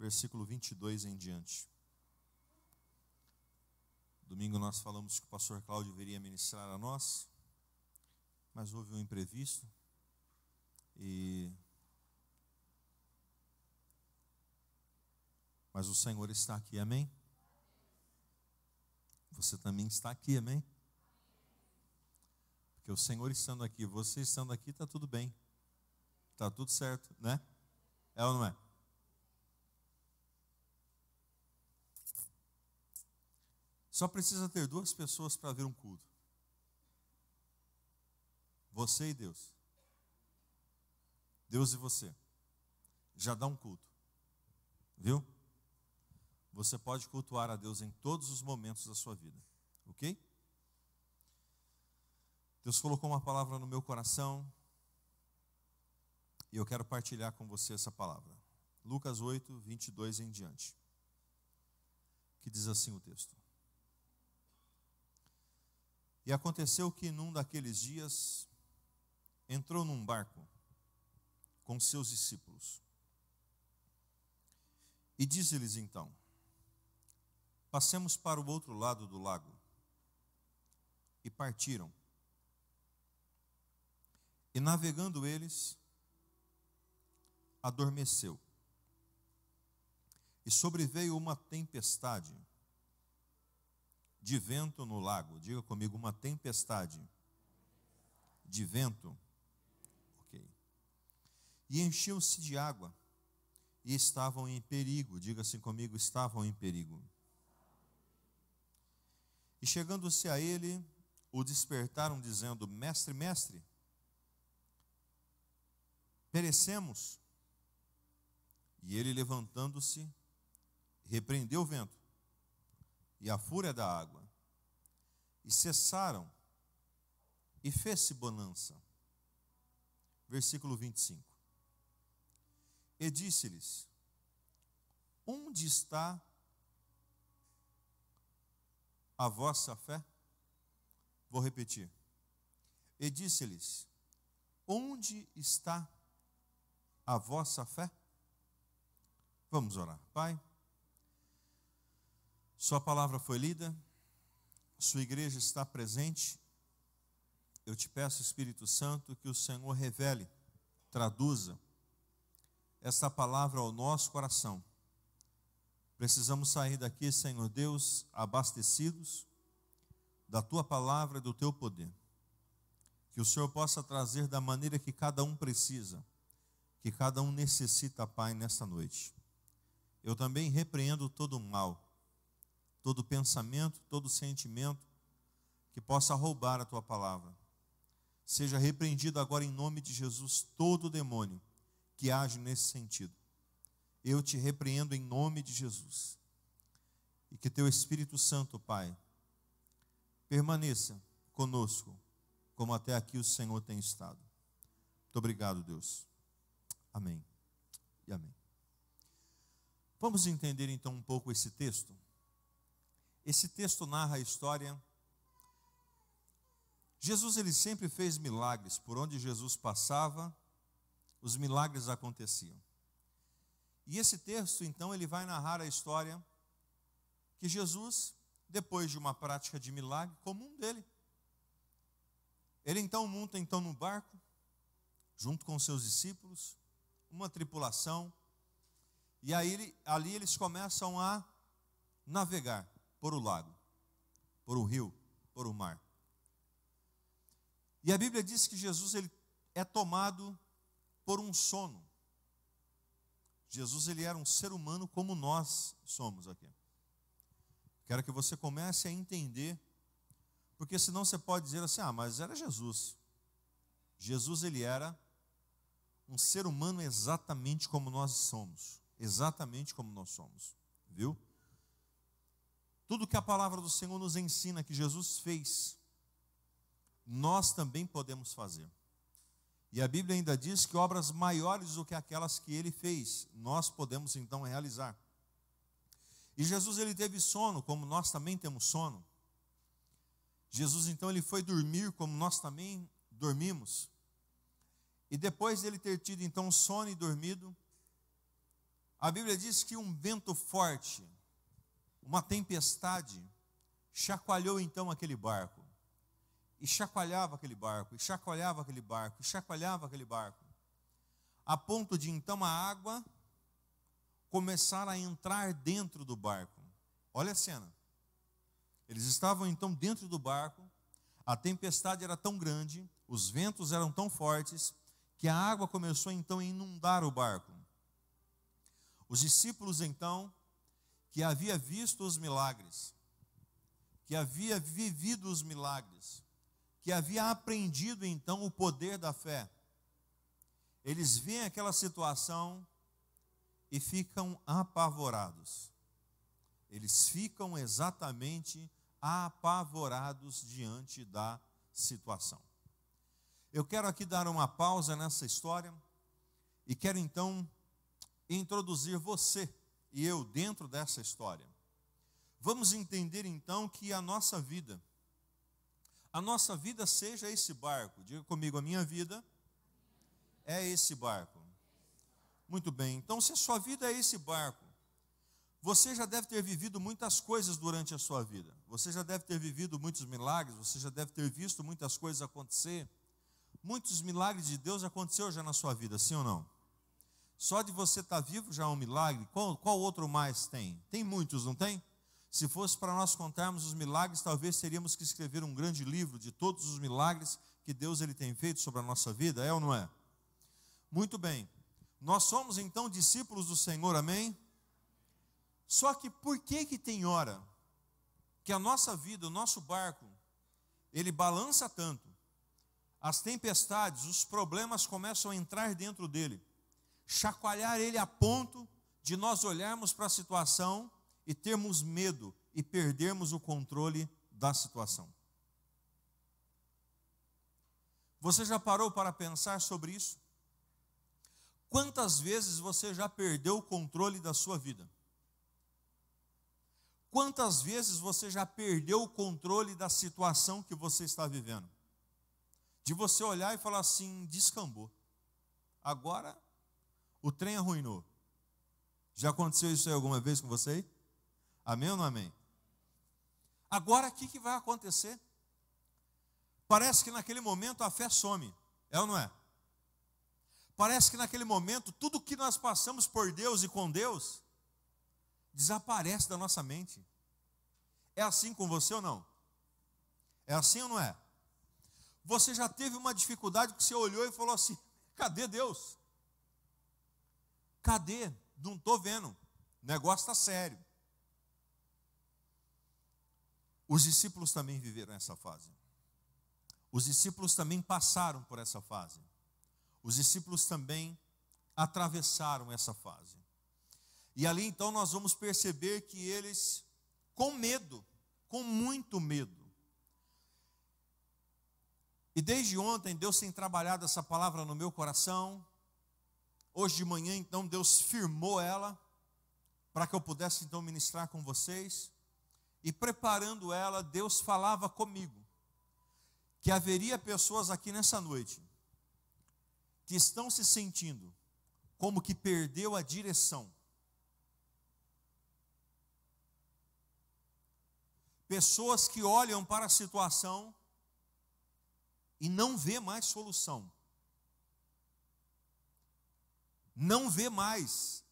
versículo 22 em diante. Domingo nós falamos que o pastor Cláudio viria ministrar a nós, mas houve um imprevisto mas o Senhor está aqui, amém? Você também está aqui, amém? Porque o Senhor estando aqui, você estando aqui, está tudo bem, está tudo certo, né? É ou não é? Só precisa ter duas pessoas para ver um culto. Você e Deus. Deus e você. Já dá um culto. Viu? Você pode cultuar a Deus em todos os momentos da sua vida. Ok? Deus colocou uma palavra no meu coração e eu quero partilhar com você essa palavra. Lucas 8, 22 em diante. Que diz assim o texto. E aconteceu que num daqueles dias entrou num barco com seus discípulos. E disse-lhes então: passemos para o outro lado do lago. E partiram. E navegando eles, adormeceu. E sobreveio uma tempestade de vento no lago. Diga comigo, uma tempestade de vento. Ok. E enchiam-se de água e estavam em perigo. Diga assim comigo, estavam em perigo. E chegando-se a ele, o despertaram dizendo: mestre, mestre, perecemos. E ele, levantando-se, repreendeu o vento e a fúria da água, e cessaram, e fez-se bonança. Versículo 25. E disse-lhes: onde está a vossa fé? Vou repetir. E disse-lhes: onde está a vossa fé? Vamos orar. Pai, sua palavra foi lida, sua igreja está presente. Eu te peço, Espírito Santo, que o Senhor revele, traduza essa palavra ao nosso coração. Precisamos sair daqui, Senhor Deus, abastecidos da tua palavra e do teu poder. Que o Senhor possa trazer da maneira que cada um precisa, que cada um necessita, Pai, nesta noite. Eu também repreendo todo o mal, todo pensamento, todo sentimento que possa roubar a tua palavra. Seja repreendido agora em nome de Jesus todo demônio que age nesse sentido. Eu te repreendo em nome de Jesus. E que teu Espírito Santo, Pai, permaneça conosco, como até aqui o Senhor tem estado. Muito obrigado, Deus. Amém e amém. Vamos entender então um pouco esse texto? Esse texto narra a história. Jesus, ele sempre fez milagres. Por onde Jesus passava, os milagres aconteciam. E esse texto, então, ele vai narrar a história que Jesus, depois de uma prática de milagre comum dele, ele então monta no barco, junto com seus discípulos, uma tripulação, e aí ali eles começam a navegar por o lago, por o rio, por o mar. E a Bíblia diz que Jesus, ele é tomado por um sono. Jesus, ele era um ser humano como nós somos aqui. Quero que você comece a entender, porque senão você pode dizer assim: mas era Jesus. Jesus, ele era um ser humano exatamente como nós somos. Exatamente como nós somos. Viu? Tudo que a palavra do Senhor nos ensina que Jesus fez, nós também podemos fazer. E a Bíblia ainda diz que obras maiores do que aquelas que ele fez, nós podemos então realizar. E Jesus, ele teve sono, como nós também temos sono. Jesus, então, ele foi dormir, como nós também dormimos. E depois dele ter tido, então, sono e dormido, A Bíblia diz que um vento forte, uma tempestade, chacoalhou então aquele barco. E chacoalhava aquele barco, e chacoalhava aquele barco, e chacoalhava aquele barco. A ponto de então a água começar a entrar dentro do barco. Olha a cena. Eles estavam então dentro do barco, a tempestade era tão grande, os ventos eram tão fortes, que a água começou então a inundar o barco. Os discípulos então, que havia visto os milagres, que havia vivido os milagres, que havia aprendido então o poder da fé, eles veem aquela situação e ficam apavorados. Eles ficam exatamente apavorados diante da situação. Eu quero aqui dar uma pausa nessa história e quero então introduzir você e eu dentro dessa história. Vamos entender então que a nossa vida seja esse barco. Diga comigo, a minha vida é esse barco. Muito bem, então se a sua vida é esse barco, você já deve ter vivido muitas coisas durante a sua vida. Você já deve ter vivido muitos milagres, você já deve ter visto muitas coisas acontecer. Muitos milagres de Deus aconteceram já na sua vida, sim ou não? Só de você estar vivo já é um milagre. Qual outro mais tem? Tem muitos, não tem? Se fosse para nós contarmos os milagres, talvez teríamos que escrever um grande livro de todos os milagres que Deus ele tem feito sobre a nossa vida, é ou não é? Muito bem. Nós somos então discípulos do Senhor, amém? Só que por que tem hora que a nossa vida, o nosso barco, ele balança tanto, as tempestades, os problemas começam a entrar dentro dele, chacoalhar ele a ponto de nós olharmos para a situação e termos medo e perdermos o controle da situação? Você já parou para pensar sobre isso? Quantas vezes você já perdeu o controle da sua vida? Quantas vezes você já perdeu o controle da situação que você está vivendo? De você olhar e falar assim, descambou. Agora o trem arruinou. Já aconteceu isso aí alguma vez com você? Amém ou não amém? Agora o que vai acontecer? Parece que naquele momento a fé some, é ou não é? Parece que naquele momento tudo que nós passamos por Deus e com Deus desaparece da nossa mente. É assim com você ou não? É assim ou não é? Você já teve uma dificuldade que você olhou e falou assim, cadê Deus? Cadê? Não estou vendo, o negócio está sério. Os discípulos também viveram essa fase. Os discípulos também passaram por essa fase. Os discípulos também atravessaram essa fase. E ali então nós vamos perceber que eles, com medo, com muito medo. E desde ontem Deus tem trabalhado essa palavra no meu coração. Hoje de manhã então Deus firmou ela, para que eu pudesse então ministrar com vocês. E preparando ela, Deus falava comigo, que haveria pessoas aqui nessa noite, que estão se sentindo como que perdeu a direção. Pessoas que olham para a situação e não vê mais solução. Não vê mais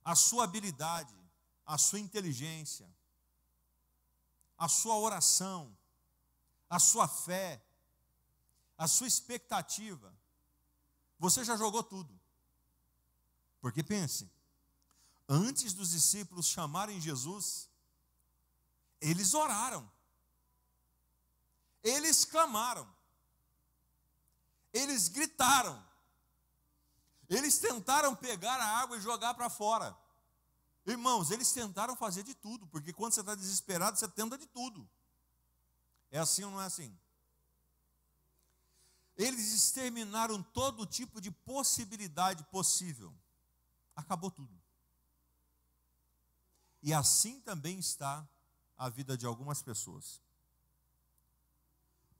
a sua habilidade, a sua inteligência, a sua oração, a sua fé, a sua expectativa. Você já jogou tudo. Porque pense, antes dos discípulos chamarem Jesus, eles oraram, eles clamaram, eles gritaram, eles tentaram pegar a água e jogar para fora. Irmãos, eles tentaram fazer de tudo, porque quando você está desesperado, você tenta de tudo. É assim ou não é assim? Eles exterminaram todo tipo de possibilidade possível. Acabou tudo. E assim também está a vida de algumas pessoas.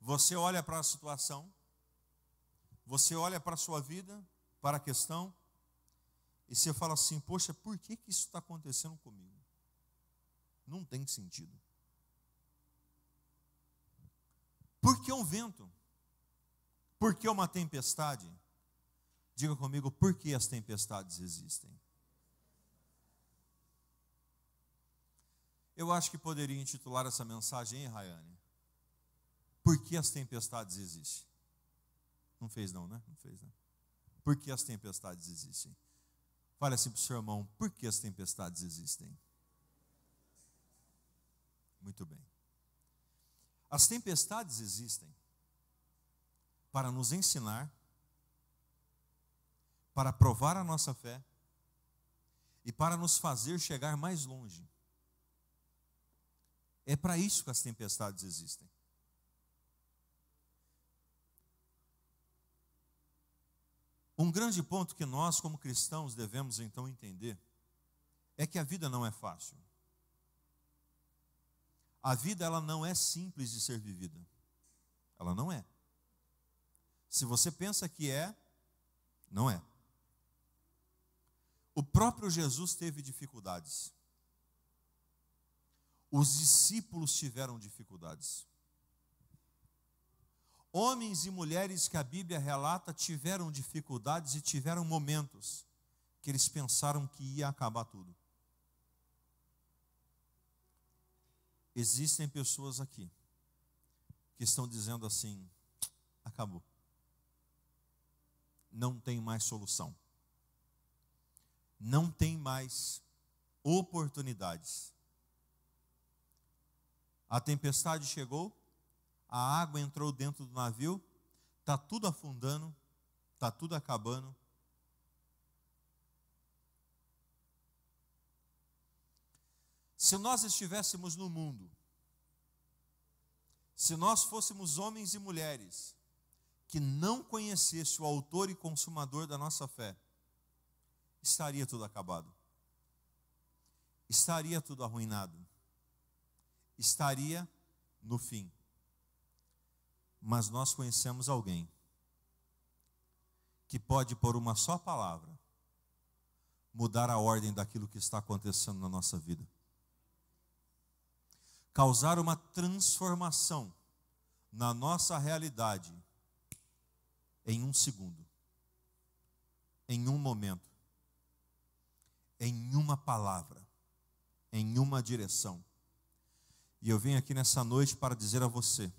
Você olha para a situação, você olha para a sua vida, para a questão, e você fala assim: poxa, por que isso está acontecendo comigo? Não tem sentido. Por que um vento? Por que uma tempestade? Diga comigo, por que as tempestades existem? Eu acho que poderia intitular essa mensagem, hein, Rayane? Por que as tempestades existem? Não fez não, né? Não fez, né? Por que as tempestades existem? Fale assim para o seu irmão, por que as tempestades existem? Muito bem. As tempestades existem para nos ensinar, para provar a nossa fé e para nos fazer chegar mais longe. É para isso que as tempestades existem. Um grande ponto que nós, como cristãos, devemos então entender é que a vida não é fácil. A vida, ela não é simples de ser vivida. Ela não é. Se você pensa que é, não é. O próprio Jesus teve dificuldades. Os discípulos tiveram dificuldades. Homens e mulheres que a Bíblia relata tiveram dificuldades e tiveram momentos que eles pensaram que ia acabar tudo. Existem pessoas aqui que estão dizendo assim: acabou. Não tem mais solução. Não tem mais oportunidades. A tempestade chegou, a água entrou dentro do navio, está tudo afundando, está tudo acabando. Se nós estivéssemos no mundo, se nós fôssemos homens e mulheres que não conhecesse o autor e consumador da nossa fé, estaria tudo acabado. Estaria tudo arruinado. Estaria no fim. Mas nós conhecemos alguém que pode, por uma só palavra, mudar a ordem daquilo que está acontecendo na nossa vida. Causar uma transformação na nossa realidade em um segundo, em um momento, em uma palavra, em uma direção. E eu venho aqui nessa noite para dizer a você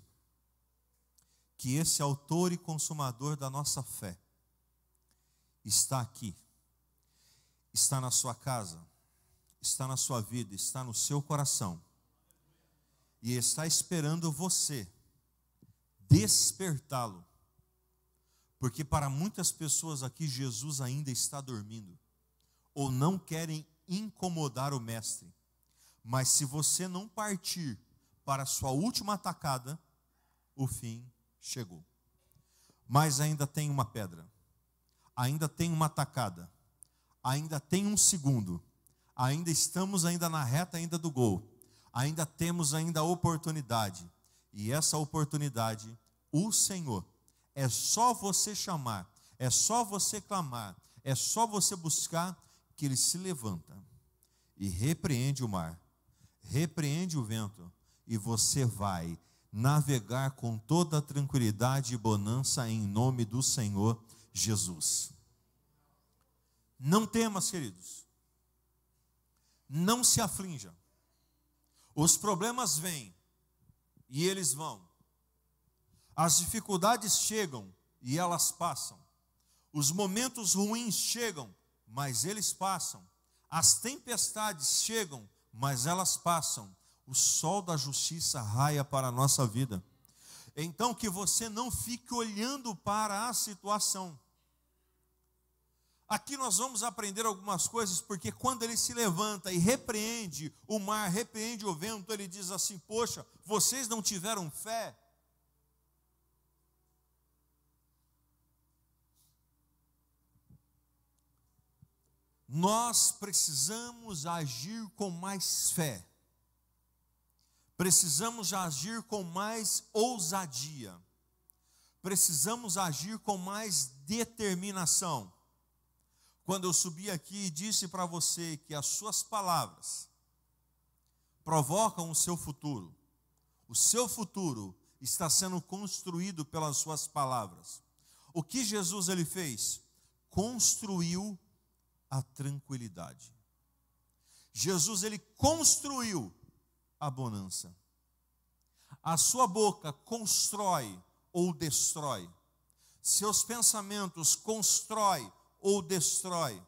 que esse autor e consumador da nossa fé está aqui, está na sua casa, está na sua vida, está no seu coração e está esperando você despertá-lo, porque para muitas pessoas aqui Jesus ainda está dormindo ou não querem incomodar o mestre. Mas se você não partir para a sua última atacada, o fim chegou. Mas ainda tem uma pedra, ainda tem uma atacada, ainda tem um segundo, ainda estamos na reta ainda do gol, ainda temos ainda a oportunidade. E essa oportunidade, o Senhor, é só você chamar, é só você clamar, é só você buscar, que Ele se levanta e repreende o mar, repreende o vento, e você vai navegar com toda a tranquilidade e bonança em nome do Senhor Jesus. Não temas, queridos. Não se aflinja. Os problemas vêm e eles vão. As dificuldades chegam e elas passam. Os momentos ruins chegam, mas eles passam. As tempestades chegam, mas elas passam. O sol da justiça raia para a nossa vida. Então que você não fique olhando para a situação. Aqui nós vamos aprender algumas coisas, porque quando ele se levanta e repreende o mar, repreende o vento, ele diz assim: poxa, vocês não tiveram fé? Nós precisamos agir com mais fé. Precisamos agir com mais ousadia. Precisamos agir com mais determinação. quando eu subi aqui e disse para você que as suas palavras provocam o seu futuro está sendo construído pelas suas palavras. O que Jesus ele fez? Construiu a tranquilidade. Jesus ele construiu a bonança. A sua boca constrói ou destrói. Seus pensamentos constrói ou destrói.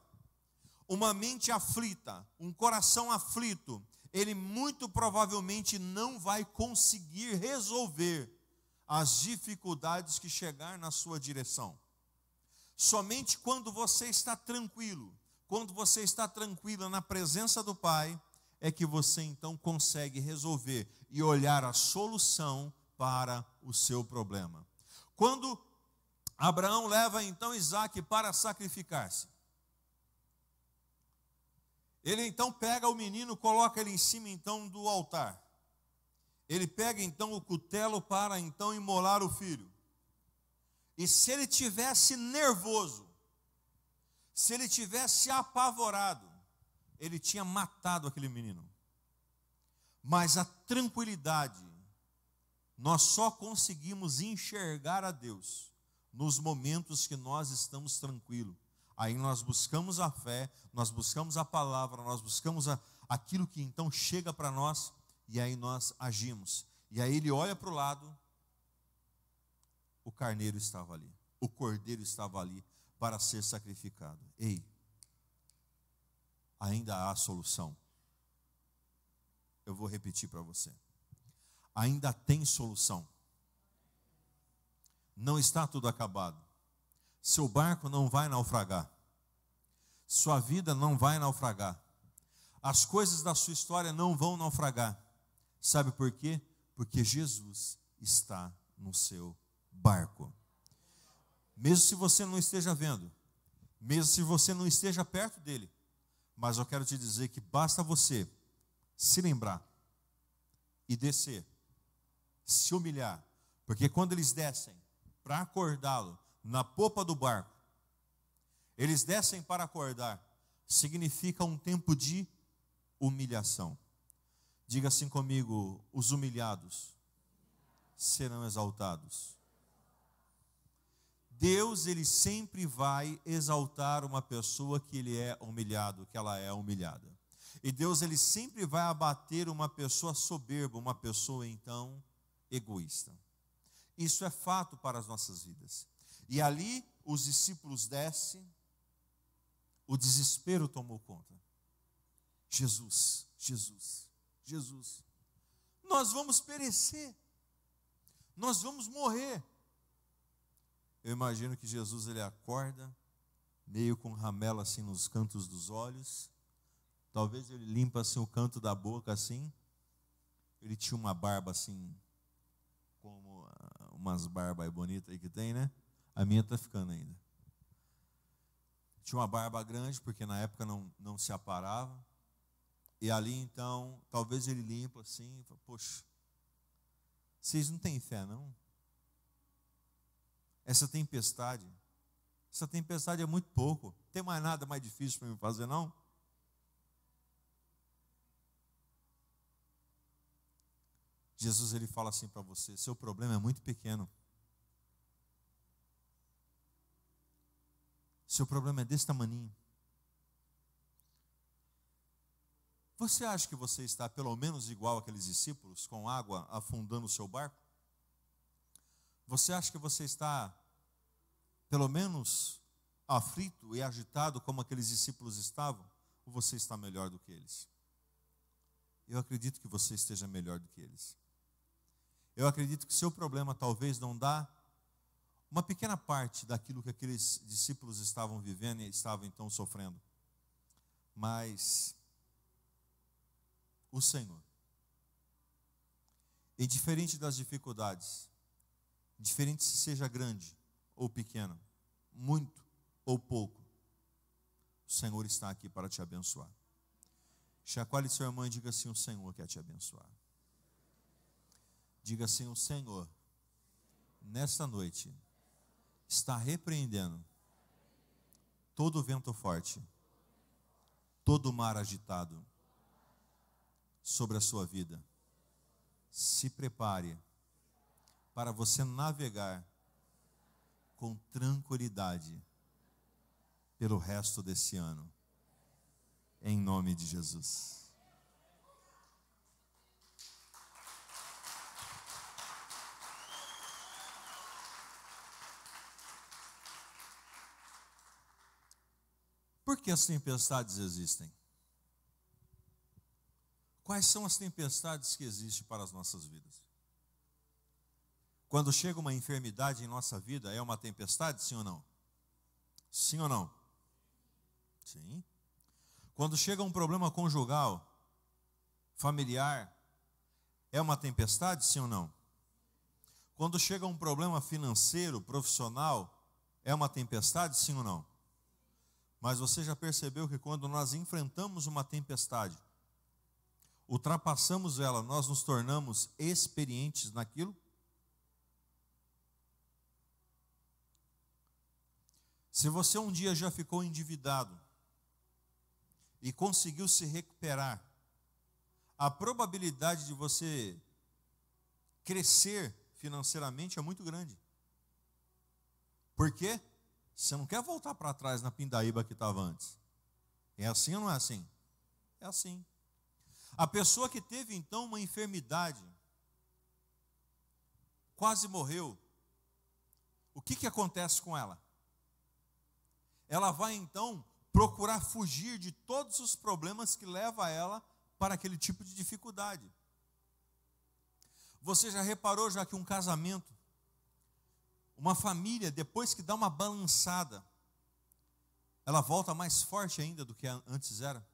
Uma mente aflita, um coração aflito, ele muito provavelmente não vai conseguir resolver as dificuldades que chegar na sua direção. Somente quando você está tranquilo, quando você está tranquila na presença do Pai, é que você então consegue resolver e olhar a solução para o seu problema. Quando Abraão leva então Isaque para sacrificar-se, ele então pega o menino, coloca ele em cima então do altar. Ele pega então o cutelo para então imolar o filho. E se ele tivesse nervoso, se ele tivesse apavorado, ele tinha matado aquele menino. Mas a tranquilidade, nós só conseguimos enxergar a Deus nos momentos que nós estamos tranquilos. Aí nós buscamos a fé, nós buscamos a palavra, nós buscamos aquilo que então chega para nós, e aí nós agimos. E aí ele olha para o lado, o carneiro estava ali, o cordeiro estava ali para ser sacrificado. Ei, ainda há solução. Eu vou repetir para você. Ainda tem solução. Não está tudo acabado. Seu barco não vai naufragar. Sua vida não vai naufragar. As coisas da sua história não vão naufragar. Sabe por quê? Porque Jesus está no seu barco. Mesmo se você não esteja vendo, mesmo se você não esteja perto dele, mas eu quero te dizer que basta você se lembrar e descer, se humilhar, porque quando eles descem para acordá-lo na popa do barco, eles descem para acordar, significa um tempo de humilhação. Diga assim comigo: os humilhados serão exaltados. Deus, ele sempre vai exaltar uma pessoa que ele é humilhado, que ela é humilhada. E Deus, ele sempre vai abater uma pessoa soberba, uma pessoa então egoísta. Isso é fato para as nossas vidas. E ali os discípulos descem, o desespero tomou conta. Jesus, Jesus, Jesus, nós vamos perecer, nós vamos morrer. Eu imagino que Jesus ele acorda, meio com ramela assim nos cantos dos olhos, talvez ele limpa assim o canto da boca assim, ele tinha uma barba assim, como umas barbas bonitas aí que tem, né? A minha está ficando ainda. Tinha uma barba grande, porque na época não se aparava, e ali então, talvez ele limpa assim, e fala: poxa, vocês não têm fé não? Essa tempestade é muito pouco. Não tem mais nada mais difícil para me fazer, não? Jesus ele fala assim para você: seu problema é muito pequeno. Seu problema é desse tamaninho. Você acha que você está pelo menos igual àqueles discípulos, com água afundando o seu barco? Você acha que você está pelo menos aflito e agitado como aqueles discípulos estavam? Ou você está melhor do que eles? Eu acredito que você esteja melhor do que eles. Eu acredito que seu problema talvez não dá uma pequena parte daquilo que aqueles discípulos estavam vivendo e estavam então sofrendo. Mas o Senhor, indiferente das dificuldades, indiferente se seja grande ou pequena, muito ou pouco, o Senhor está aqui para te abençoar. Chacoalhe seu irmão e diga assim: o Senhor quer te abençoar. Diga assim: o Senhor, nesta noite, está repreendendo todo vento forte, todo mar agitado sobre a sua vida. Se prepare para você navegar com tranquilidade pelo resto desse ano, em nome de Jesus. Por que as tempestades existem? Quais são as tempestades que existem para as nossas vidas? Quando chega uma enfermidade em nossa vida, é uma tempestade, sim ou não? Sim ou não? Sim. Quando chega um problema conjugal, familiar, é uma tempestade, sim ou não? Quando chega um problema financeiro, profissional, é uma tempestade, sim ou não? Mas você já percebeu que quando nós enfrentamos uma tempestade, ultrapassamos ela, nós nos tornamos experientes naquilo? Se você um dia já ficou endividado e conseguiu se recuperar, a probabilidade de você crescer financeiramente é muito grande. Por quê? Você não quer voltar para trás na pindaíba que estava antes. É assim ou não é assim? É assim. A pessoa que teve então uma enfermidade, quase morreu, o que acontece com ela? Ela vai então procurar fugir de todos os problemas que levam ela para aquele tipo de dificuldade. Você já reparou já que um casamento, uma família, depois que dá uma balançada, ela volta mais forte ainda do que antes era?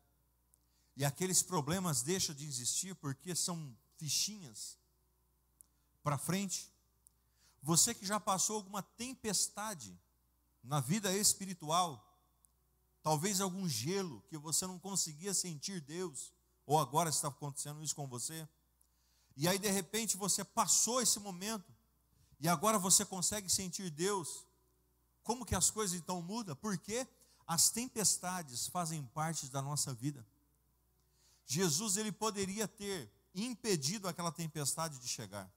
E aqueles problemas deixam de existir porque são fichinhas para frente. Você que já passou alguma tempestade na vida espiritual, talvez algum gelo que você não conseguia sentir Deus, ou agora está acontecendo isso com você, e aí de repente você passou esse momento, e agora você consegue sentir Deus. Como que as coisas então mudam? Porque as tempestades fazem parte da nossa vida. Jesus, ele poderia ter impedido aquela tempestade de chegar.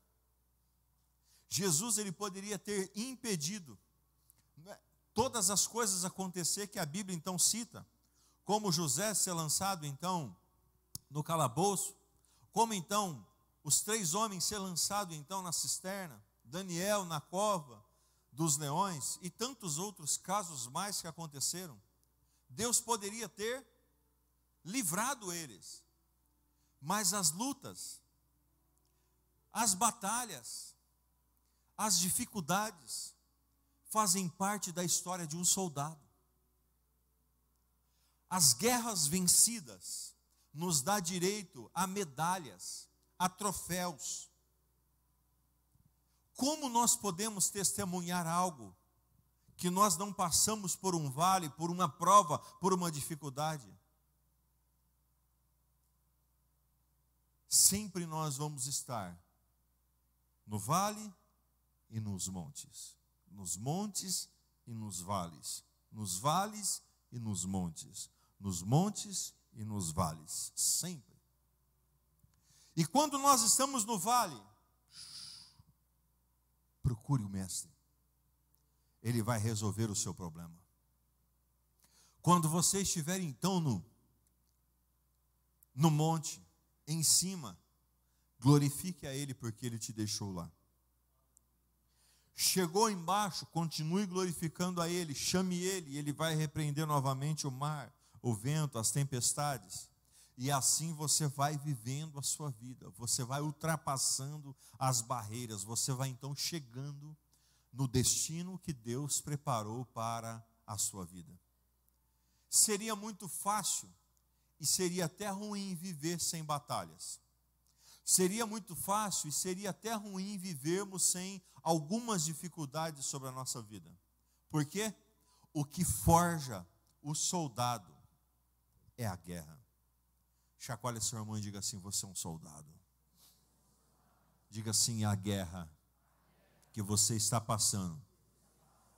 Jesus, ele poderia ter impedido todas as coisas acontecer que a Bíblia então cita, como José ser lançado então no calabouço, como então os 3 homens ser lançados então na cisterna, Daniel na cova dos leões e tantos outros casos mais que aconteceram. Deus poderia ter livrado eles, mas as lutas, as batalhas, as dificuldades fazem parte da história de um soldado. As guerras vencidas nos dá direito a medalhas, a troféus. Como nós podemos testemunhar algo que nós não passamos por um vale, por uma prova, por uma dificuldade? Sempre nós vamos estar no vale e nos montes e nos vales e nos montes e nos vales, sempre. E quando nós estamos no vale, procure o mestre, ele vai resolver o seu problema. Quando você estiver então no monte, em cima, glorifique a ele porque ele te deixou lá. Chegou embaixo, continue glorificando a ele, chame ele, e ele vai repreender novamente o mar, o vento, as tempestades. E assim você vai vivendo a sua vida, você vai ultrapassando as barreiras, você vai então chegando no destino que Deus preparou para a sua vida. Seria muito fácil e seria até ruim viver sem batalhas. Seria muito fácil e seria até ruim vivermos sem algumas dificuldades sobre a nossa vida. Por quê? O que forja o soldado é a guerra. Chacoalhe seu irmão e diga assim: você é um soldado. Diga assim: a guerra que você está passando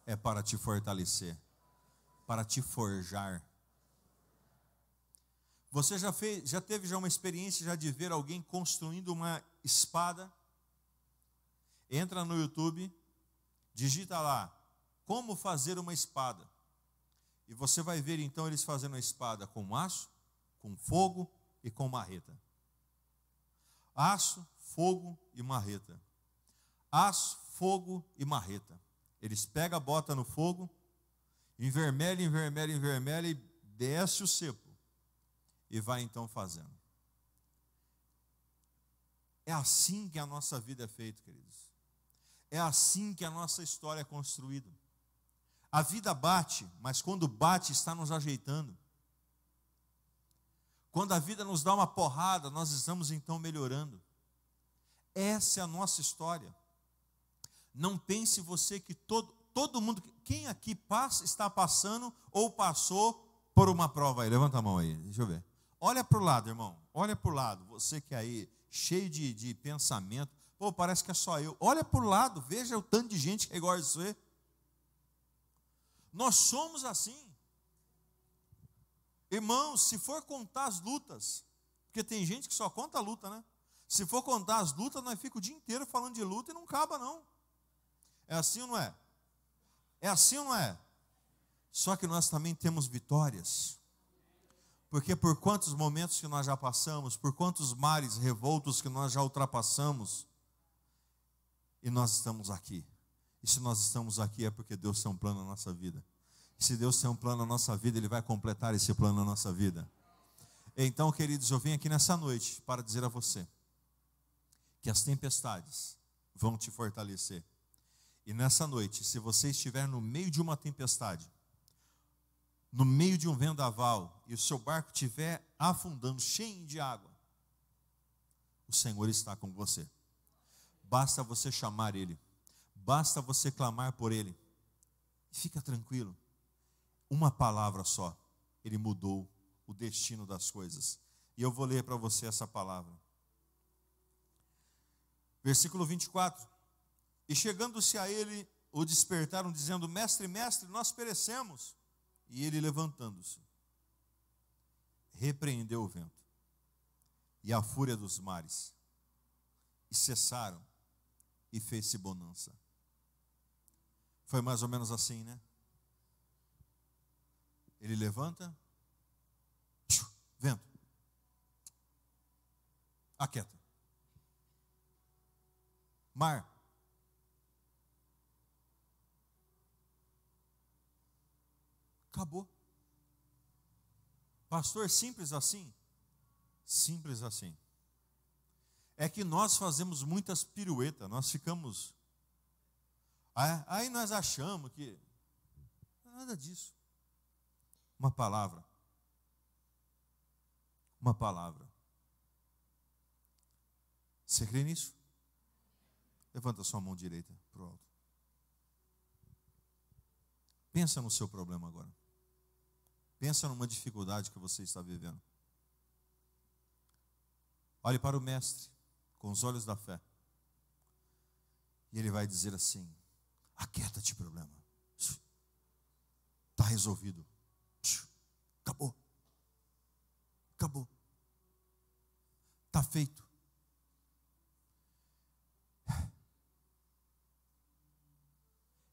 é para te fortalecer, para te forjar. Você já teve uma experiência já de ver alguém construindo uma espada? Entra no YouTube, digita lá, como fazer uma espada. E você vai ver então eles fazendo a espada com aço, com fogo e com marreta. Aço, fogo e marreta. Aço, fogo e marreta. Eles pegam a bota no fogo, envermelha e desce o cepo. E vai então fazendo. É assim que a nossa vida é feita, queridos. É assim que a nossa história é construída. A vida bate, mas quando bate está nos ajeitando. Quando a vida nos dá uma porrada, nós estamos então melhorando. Essa é a nossa história. Não pense você que todo mundo, quem aqui está passando ou passou por uma prova aí? Levanta a mão aí, deixa eu ver. Olha para o lado, irmão, olha para o lado. Você que é aí, cheio de pensamento, pô, parece que é só eu. Olha para o lado, veja o tanto de gente que é igual a você. Nós somos assim. Irmãos, se for contar as lutas, porque tem gente que só conta a luta, né? Se for contar as lutas, nós ficamos o dia inteiro falando de luta e não acaba, não. É assim ou não é? É assim ou não é? Só que nós também temos vitórias. Porque por quantos momentos que nós já passamos, por quantos mares revoltos que nós já ultrapassamos, e nós estamos aqui. E se nós estamos aqui é porque Deus tem um plano na nossa vida. E se Deus tem um plano na nossa vida, Ele vai completar esse plano na nossa vida. Então, queridos, eu vim aqui nessa noite para dizer a você que as tempestades vão te fortalecer. E nessa noite, se você estiver no meio de uma tempestade, no meio de um vendaval, e o seu barco estiver afundando, cheio de água, o Senhor está com você. Basta você chamar Ele, basta você clamar por Ele, e fica tranquilo, uma palavra só, Ele mudou o destino das coisas. E eu vou ler para você essa palavra. Versículo 24. E chegando-se a ele, o despertaram, dizendo: Mestre, mestre, nós perecemos. E ele, levantando-se, repreendeu o vento e a fúria dos mares, e cessaram, e fez-se bonança. Foi mais ou menos assim, né? Ele levanta, vento, aquieta. Mar, acabou. Pastor, simples assim? Simples assim. É que nós fazemos muitas piruetas, nós ficamos. Aí nós achamos que. Não é nada disso. Uma palavra. Uma palavra. Você crê nisso? Levanta sua mão direita para o alto. Pensa no seu problema agora. Pensa numa dificuldade que você está vivendo. Olhe para o mestre com os olhos da fé. E ele vai dizer assim: aquieta-te, problema. Está resolvido. Acabou. Acabou. Está feito.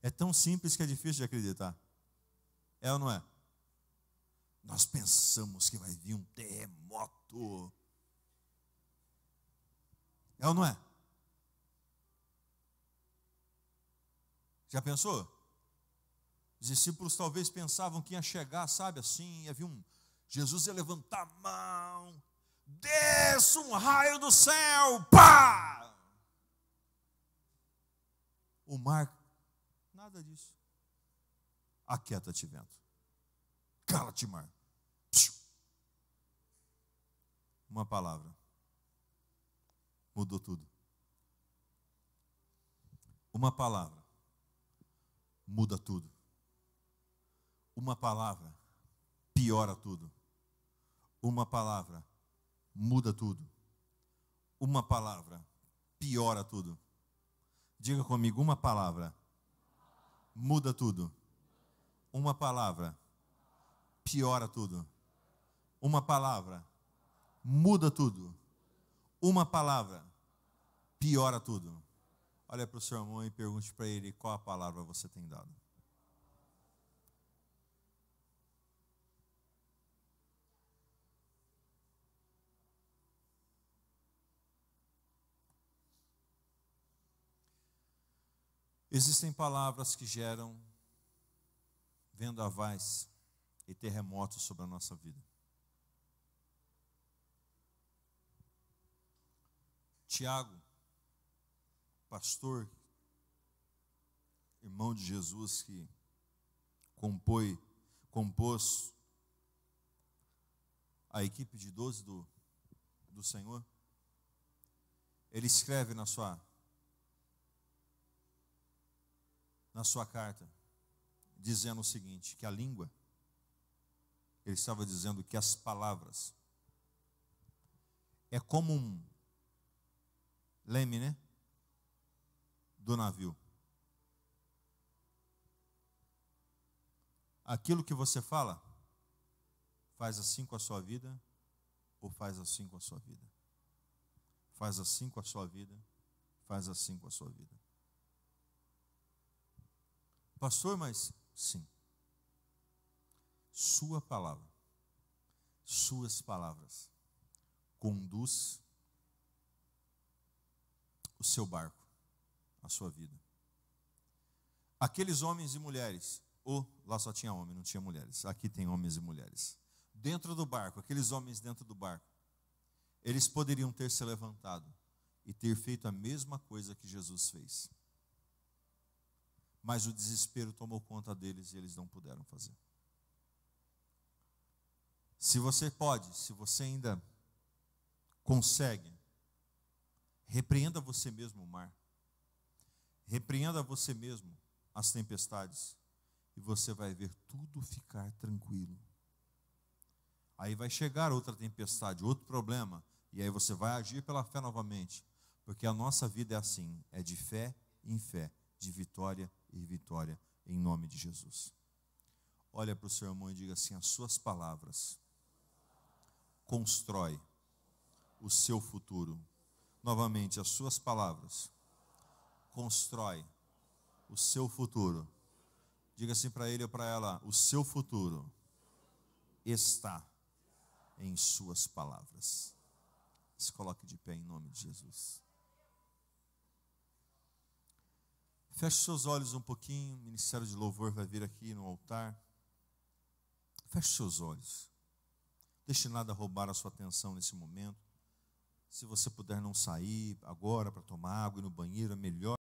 É tão simples que é difícil de acreditar. É ou não é? Nós pensamos que vai vir um terremoto. É ou não é? Já pensou? Os discípulos talvez pensavam que ia chegar, sabe, assim, ia vir Jesus ia levantar a mão, desça um raio do céu, pá! O mar, nada disso. Aquieta-te, vento. Cala-te, mar. Uma palavra mudou tudo. Uma palavra muda tudo. Uma palavra piora tudo. Uma palavra muda tudo. Uma palavra piora tudo. Diga comigo, uma palavra muda tudo. Uma palavra piora tudo. Uma palavra muda tudo. Uma palavra piora tudo. Olha para o seu irmão e pergunte para ele qual a palavra você tem dado. Existem palavras que geram vendavais e terremotos sobre a nossa vida. Tiago, pastor, irmão de Jesus, que compôs a equipe de 12 do Senhor, ele escreve na sua carta, dizendo o seguinte, que a língua, ele estava dizendo que as palavras é como um leme, né? Do navio. Aquilo que você fala, faz assim com a sua vida, ou faz assim com a sua vida. Faz assim com a sua vida, faz assim com a sua vida. Pastor, mas sim. Sua palavra, suas palavras, conduz o seu barco, a sua vida. Aqueles homens e mulheres, ou lá só tinha homem, não tinha mulheres. Aqui tem homens e mulheres. Dentro do barco, aqueles homens dentro do barco, eles poderiam ter se levantado e ter feito a mesma coisa que Jesus fez. Mas o desespero tomou conta deles e eles não puderam fazer. Se você pode, se você ainda consegue, repreenda você mesmo o mar. Repreenda você mesmo as tempestades. E você vai ver tudo ficar tranquilo. Aí vai chegar outra tempestade, outro problema. E aí você vai agir pela fé novamente. Porque a nossa vida é assim, é de fé em fé, de vitória em vitória, em nome de Jesus. Olha para o seu irmão e diga assim, as suas palavras constrói o seu futuro. Novamente, as suas palavras constrói o seu futuro. Diga assim para ele ou para ela, o seu futuro está em suas palavras. Se coloque de pé em nome de Jesus. Feche seus olhos um pouquinho, o ministério de louvor vai vir aqui no altar. Feche seus olhos. Deixe nada roubar a sua atenção nesse momento. Se você puder não sair agora para tomar água e no banheiro, é melhor.